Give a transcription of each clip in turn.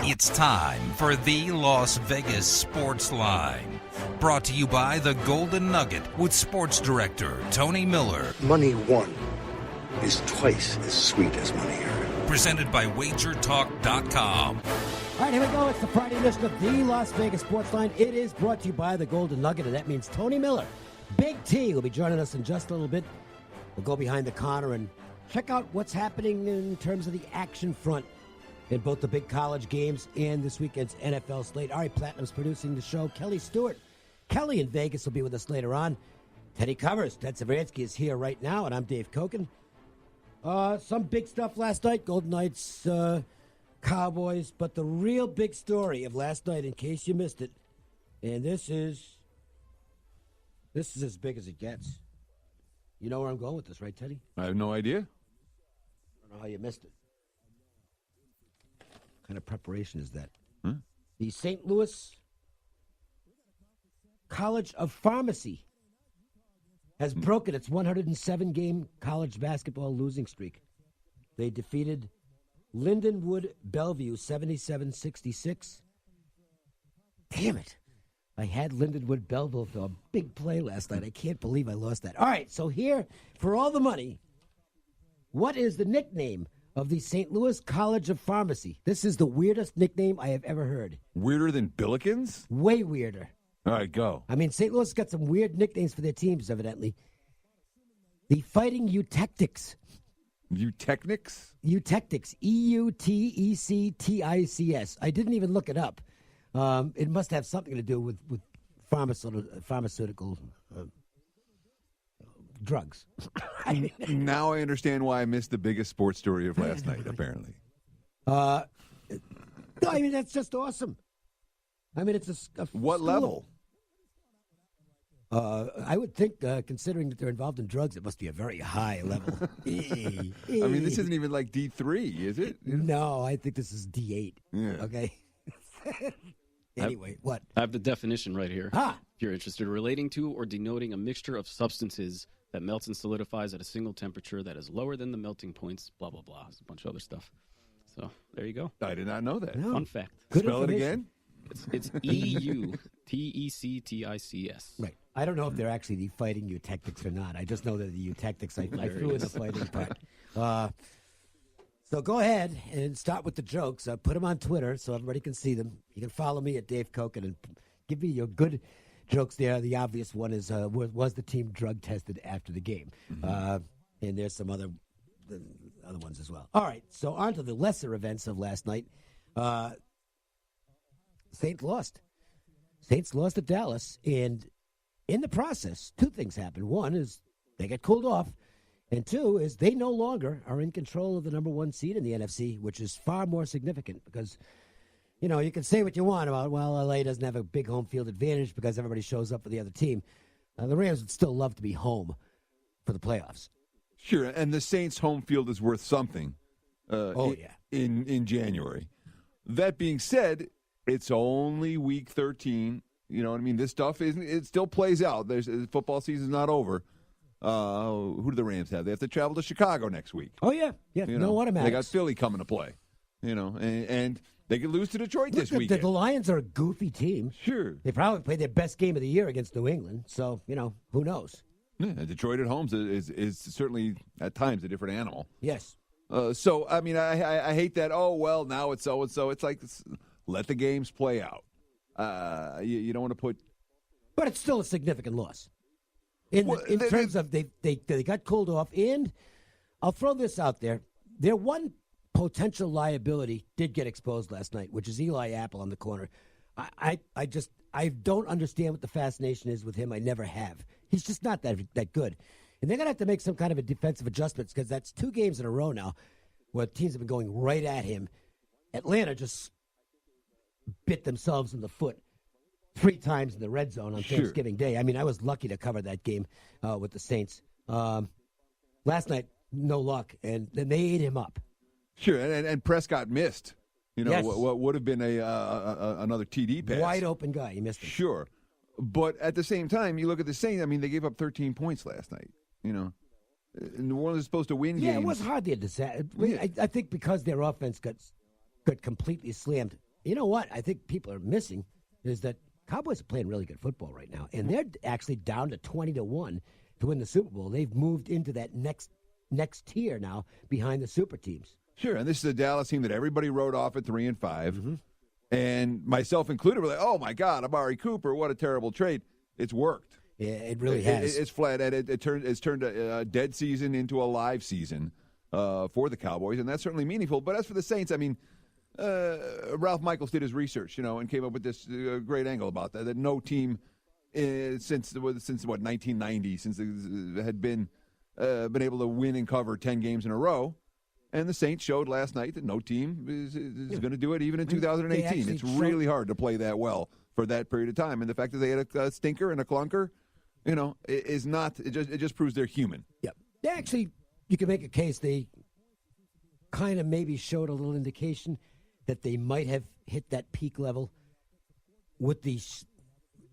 It's time for the Las Vegas Sportsline. Brought to you by the Golden Nugget with sports director Tony Miller. Money won is twice as sweet as money earned. Presented by WagerTalk.com. All right, here we go. It's the Friday edition of the Las Vegas Sportsline. It is brought to you by the Golden Nugget, and that means Tony Miller. Big T will be joining us in just a little bit. We'll go behind the counter and check out what's happening in terms of the action front in both the big college games and this weekend's NFL slate. Ari Platinum's producing the show. Kelly Stewart. Kelly in Vegas will be with us later on. Teddy Covers. Ted Savransky is here right now, and I'm Dave Cokin. Some big stuff last night. Golden Knights, Cowboys. But the real big story of last night, in case you missed it, and this is as big as it gets. You know where I'm going with this, right, Teddy? I have no idea. I don't know how you missed it. What kind of preparation is that? Hmm? The St. Louis College of Pharmacy has broken its 107-game college basketball losing streak. They defeated Lindenwood Bellevue 77-66. Damn it. I had Lindenwood Belleville for a big play last night. I can't believe I lost that. All right, so here, for all the money, what is the nickname of the St. Louis College of Pharmacy? This is the weirdest nickname I have ever heard. Weirder than Billikens? Way weirder. All right, go. I mean, St. Louis has got some weird nicknames for their teams, evidently. The Fighting Eutectics. Eutechnics? Eutectics. Eutectics. I didn't even look it up. It must have something to do with pharmaceutical drugs. Now I understand why I missed the biggest sports story of last night, apparently. No, I mean, that's just awesome. I mean, it's a what level? I would think, considering that they're involved in drugs, it must be a very high level. I mean, this isn't even like D3, is it? No, I think this is D8. Yeah. Okay. Anyway, what? I have the definition right here. Ah. If you're interested, relating to or denoting a mixture of substances that melts and solidifies at a single temperature that is lower than the melting points, blah, blah, blah. There's a bunch of other stuff. So there you go. I did not know that. No. Fun fact. Good Spell it information. again? It's EUTECTICS. Right. I don't know if they're actually the Fighting Eutectics or not. I just know that the Eutectics, I threw in the fighting part. So go ahead and start with the jokes. Put them on Twitter so everybody can see them. You can follow me at Dave Cokin and give me your good jokes there. The obvious one is, was the team drug tested after the game? Mm-hmm. And there's some other ones as well. All right, so on to the lesser events of last night. Saints lost. Saints lost at Dallas, and in the process, two things happened. One is they got cooled off. And two is they no longer are in control of the number one seed in the NFC, which is far more significant because, you know, you can say what you want about, well, LA doesn't have a big home field advantage because everybody shows up for the other team. The Rams would still love to be home for the playoffs. Sure, and the Saints' home field is worth something in January. That being said, it's only week 13. You know what I mean? This stuff, it still plays out. Football season's not over. Who do the Rams have? They have to travel to Chicago next week. Oh, yeah. Yeah, no automatics. They got Philly coming to play, you know, and they could lose to Detroit this weekend. The Lions are a goofy team. Sure. They probably played their best game of the year against New England, so, you know, who knows? Yeah, Detroit at home is certainly, at times, a different animal. Yes. So, I mean, I hate that, oh, well, now it's so-and-so. It's like, let the games play out. You don't want to put... But it's still a significant loss. In terms of they got cooled off, and I'll throw this out there. Their one potential liability did get exposed last night, which is Eli Apple on the corner. I don't understand what the fascination is with him. I never have. He's just not that good. And they're going to have to make some kind of a defensive adjustments because that's 2 games in a row now where teams have been going right at him. Atlanta just bit themselves in the foot 3 times in the red zone on Thanksgiving Day. I mean, I was lucky to cover that game with the Saints. Last night, no luck, and then they ate him up. Sure, and Prescott missed. You know, yes. what would have been another TD pass. Wide open guy. He missed it. Sure. But at the same time, you look at the Saints, I mean, they gave up 13 points last night. You know, New Orleans is supposed to win games. Yeah, it was hardly a disaster. I think because their offense got completely slammed you know what I think people are missing is that Cowboys are playing really good football right now, and they're actually down to 20-1 to win the Super Bowl. They've moved into that next tier now behind the super teams. Sure, and this is a Dallas team that everybody wrote off at 3-5, and myself included were like, "Oh my God, Amari Cooper, what a terrible trade!" It's worked. Yeah, it really has. It's flat. It's turned a dead season into a live season for the Cowboys, and that's certainly meaningful. But as for the Saints, I mean, Ralph Michaels did his research, and came up with this great angle about that. That no team since 1990, since it had been able to win and cover 10 games in a row. And the Saints showed last night that no team is going to do it even in 2018. It's really hard to play that well for that period of time. And the fact that they had a stinker and a clunker, is not. It just proves they're human. Yep. They actually, you can make a case. They kind of maybe showed a little indication that they might have hit that peak level with the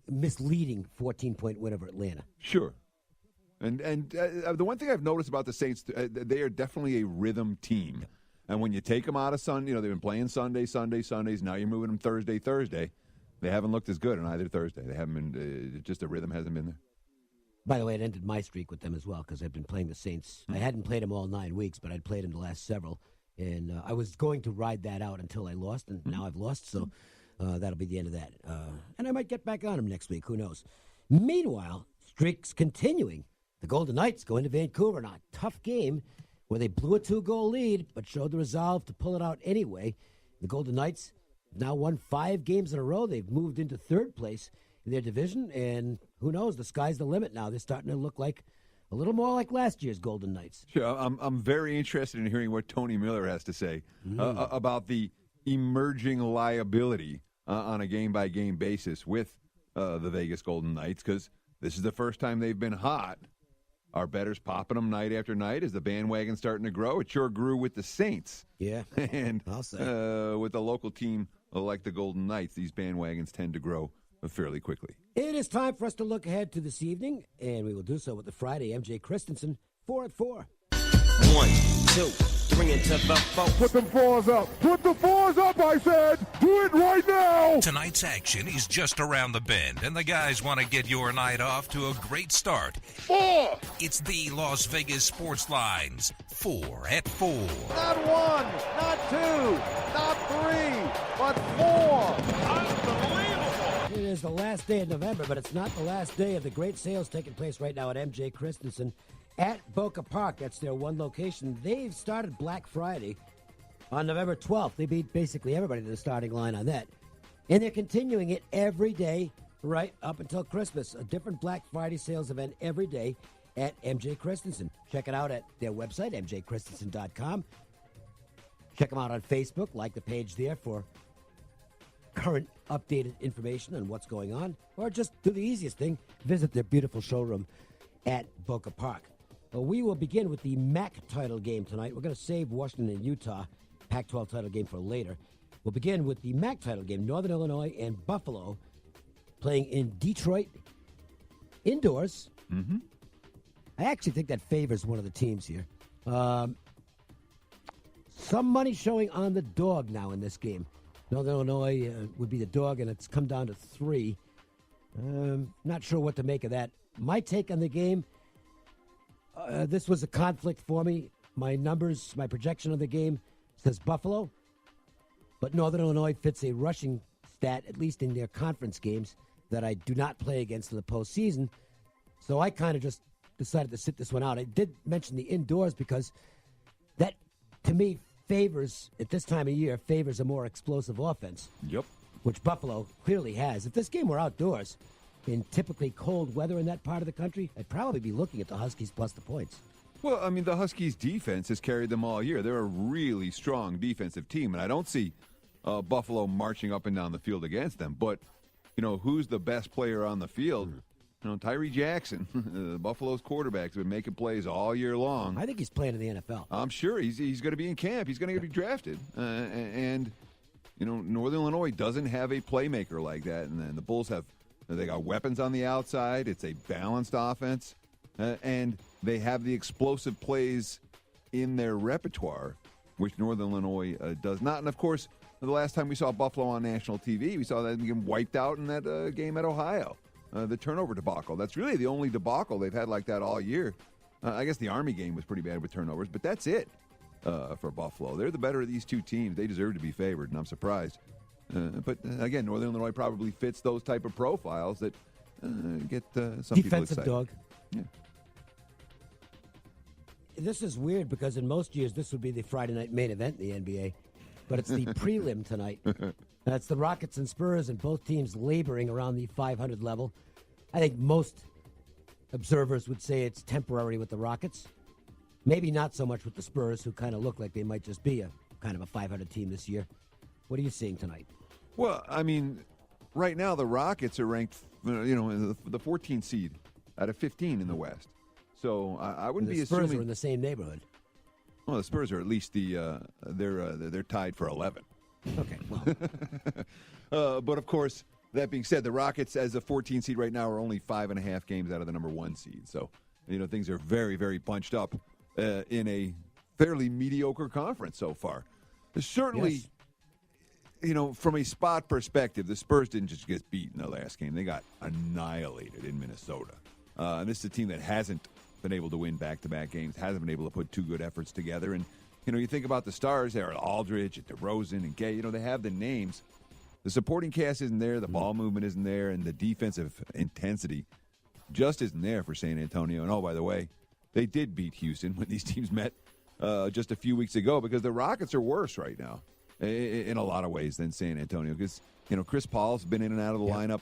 misleading 14-point win over Atlanta. Sure. And the one thing I've noticed about the Saints, they are definitely a rhythm team. And when you take them out of Sunday, they've been playing Sundays. Now you're moving them Thursday. They haven't looked as good on either Thursday. They haven't been, just the rhythm hasn't been there. By the way, it ended my streak with them as well because I've been playing the Saints. I hadn't played them all 9 weeks, but I'd played them the last several. And I was going to ride that out until I lost, and now I've lost, so that'll be the end of that. And I might get back on them next week. Who knows? Meanwhile, streaks continuing. The Golden Knights go into Vancouver in a tough game where they blew a 2-goal lead but showed the resolve to pull it out anyway. The Golden Knights have now won 5 games in a row. They've moved into third place in their division, and who knows? The sky's the limit now. They're starting to look like a little more like last year's Golden Knights. Sure, I'm very interested in hearing what Tony Miller has to say about the emerging liability on a game-by-game basis with the Vegas Golden Knights, because this is the first time they've been hot. Our bettors popping them night after night. Is the bandwagon starting to grow? It sure grew with the Saints. Yeah, and I'll say. With a local team like the Golden Knights, these bandwagons tend to grow fairly quickly. It is time for us to look ahead to this evening, and we will do so with the Friday MJ Christensen 4 at 4. 1, 2, 3 into the 4. Put them fours up. Put the fours up, I said. Do it right now. Tonight's action is just around the bend, and the guys want to get your night off to a great start. 4. It's the Las Vegas Sportsline's 4 at 4. Not 1, not 2, not 3, but 4. Unbelievable. It is the last day of November, but it's not the last day of the great sales taking place right now at MJ Christensen at Boca Park. That's their one location. They've started Black Friday on November 12th. They beat basically everybody to the starting line on that. And they're continuing it every day right up until Christmas. A different Black Friday sales event every day at MJ Christensen. Check it out at their website, mjchristensen.com. Check them out on Facebook. Like the page there for current updated information on what's going on. Or just do the easiest thing, visit their beautiful showroom at Boca Park. We will begin with the MAC title game tonight. We're going to save Washington and Utah Pac-12 title game for later. We'll begin with the MAC title game. Northern Illinois and Buffalo playing in Detroit indoors. Mm-hmm. I actually think that favors one of the teams here. Some money showing on the dog now in this game. Northern Illinois would be the dog, and it's come down to 3. Not sure what to make of that. My take on the game, this was a conflict for me. My numbers, my projection of the game says Buffalo, but Northern Illinois fits a rushing stat, at least in their conference games, that I do not play against in the postseason. So I kind of just decided to sit this one out. I did mention the indoors because that, to me, favors, at this time of year, favors a more explosive offense. Yep. Which Buffalo clearly has. If this game were outdoors, in typically cold weather in that part of the country, I'd probably be looking at the Huskies plus the points. Well, I mean, the Huskies' defense has carried them all year. They're a really strong defensive team, and I don't see Buffalo marching up and down the field against them. But, who's the best player on the field? Tyree Jackson, Buffalo's quarterback, has been making plays all year long. I think he's playing in the NFL. I'm sure he's going to be in camp. He's going to be drafted. And Northern Illinois doesn't have a playmaker like that. And then the Bulls they got weapons on the outside. It's a balanced offense. And they have the explosive plays in their repertoire, which Northern Illinois does not. And, of course, the last time we saw Buffalo on national TV, we saw them get wiped out in that game at Ohio, the turnover debacle. That's really the only debacle they've had like that all year. I guess the Army game was pretty bad with turnovers, but that's it for Buffalo. They're the better of these two teams. They deserve to be favored, and I'm surprised. But again, Northern Illinois probably fits those type of profiles that get some people excited. Defensive dog. Yeah. This is weird because in most years this would be the Friday night main event in the NBA, but it's the prelim tonight. That's the Rockets and Spurs, and both teams laboring around the 500 level. I think most observers would say it's temporary with the Rockets. Maybe not so much with the Spurs, who kind of look like they might just be a kind of a 500 team this year. What are you seeing tonight? Well, I mean, right now the Rockets are ranked, the 14th seed out of 15 in the West. So I wouldn't be assuming the Spurs are in the same neighborhood. Well, the Spurs are at least they're tied for 11. Okay. Well. But of course, that being said, the Rockets as a 14 seed right now are only 5.5 games out of the number 1 seed. So things are very, very bunched up in a fairly mediocre conference so far. Certainly, yes. From a spot perspective, the Spurs didn't just get beat in the last game; they got annihilated in Minnesota. And this is a team that hasn't been able to win back-to-back games, hasn't been able to put two good efforts together. And, you think about the stars there, Aldridge, and DeRozan, and Gay, they have the names. The supporting cast isn't there, the ball movement isn't there, and the defensive intensity just isn't there for San Antonio. And, oh, by the way, they did beat Houston when these teams met just a few weeks ago because the Rockets are worse right now in a lot of ways than San Antonio because, Chris Paul's been in and out of the lineup.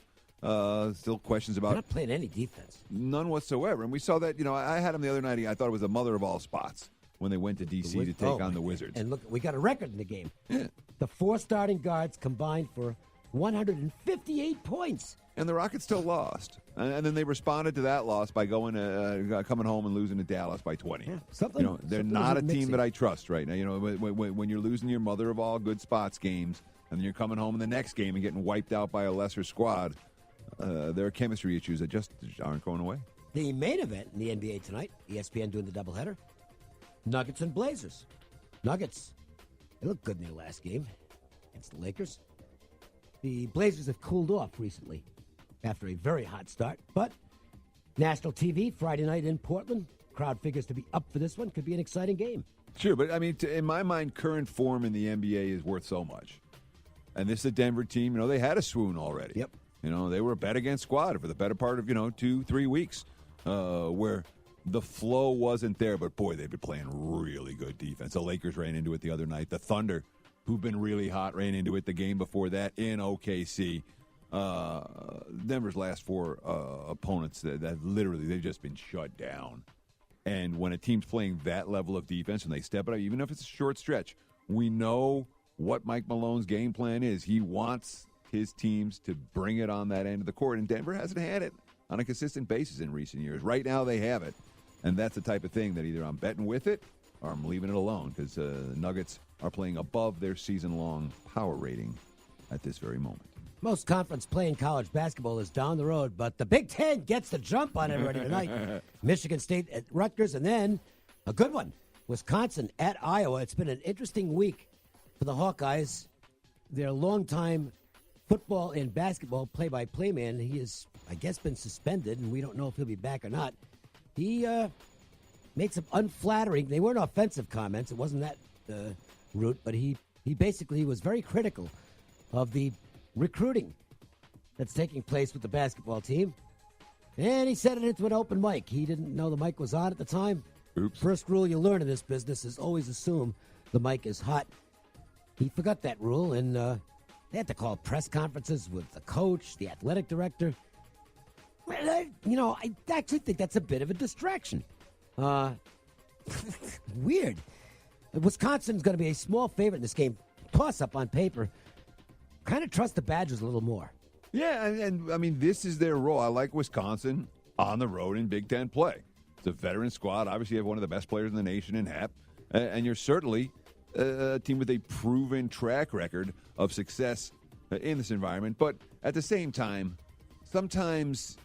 Still questions about. They're not playing any defense. None whatsoever. And we saw that, I had him the other night. I thought it was the mother of all spots when they went to D.C. to take on the Wizards. And look, we got a record in the game. Yeah. The 4 starting guards combined for 158 points. And the Rockets still lost. And then they responded to that loss by going coming home and losing to Dallas by 20. Yeah, they're not a team that I trust right now. When you're losing your mother of all good spots games, and then you're coming home in the next game and getting wiped out by a lesser squad, there are chemistry issues that just aren't going away. The main event in the NBA tonight, ESPN doing the doubleheader, Nuggets and Blazers. Nuggets, they looked good in their last game against the Lakers. The Blazers have cooled off recently after a very hot start, but national TV Friday night in Portland. Crowd figures to be up for this one. Could be an exciting game. Sure, but I mean, in my mind, current form in the NBA is worth so much. And this is a Denver team. They had a swoon already. Yep. They were a bet against squad for the better part of 2-3 weeks, where the flow wasn't there. But boy, they've been playing really good defense. The Lakers ran into it the other night. The Thunder, who've been really hot, ran into it the game before that in OKC. Denver's last 4 opponents that literally they've just been shut down. And when a team's playing that level of defense and they step it up, even if it's a short stretch, we know what Mike Malone's game plan is. He wants his teams to bring it on that end of the court, and Denver hasn't had it on a consistent basis in recent years. Right now they have it, and that's the type of thing that either I'm betting with it or I'm leaving it alone because the Nuggets are playing above their season-long power rating at this very moment. Most conference play in college basketball is down the road, but the Big Ten gets the jump on everybody tonight. Michigan State at Rutgers, and then a good one, Wisconsin at Iowa. It's been an interesting week for the Hawkeyes. Their longtime football and basketball play-by-play man, he has, I guess, been suspended, and we don't know if he'll be back or not. He made some unflattering, they weren't offensive comments, it wasn't that route, but he basically was very critical of the recruiting that's taking place with the basketball team. And he said it into an open mic. He didn't know the mic was on at the time. Oops. First rule you learn in this business is always assume the mic is hot. He forgot that rule, and they had to call press conferences with the coach, the athletic director. Well, I actually think that's a bit of a distraction. Weird. Wisconsin's going to be a small favorite in this game. Toss-up on paper. Kind of trust the Badgers a little more. Yeah, and I mean, this is their role. I like Wisconsin on the road in Big Ten play. It's a veteran squad. Obviously, you have one of the best players in the nation in Happ. And you're certainly a team with a proven track record of success in this environment. But at the same time, sometimes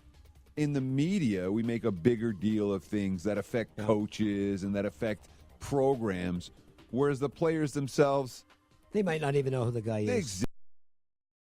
in the media, we make a bigger deal of things that affect coaches and that affect programs, whereas the players themselves, They might not even know who the guy is.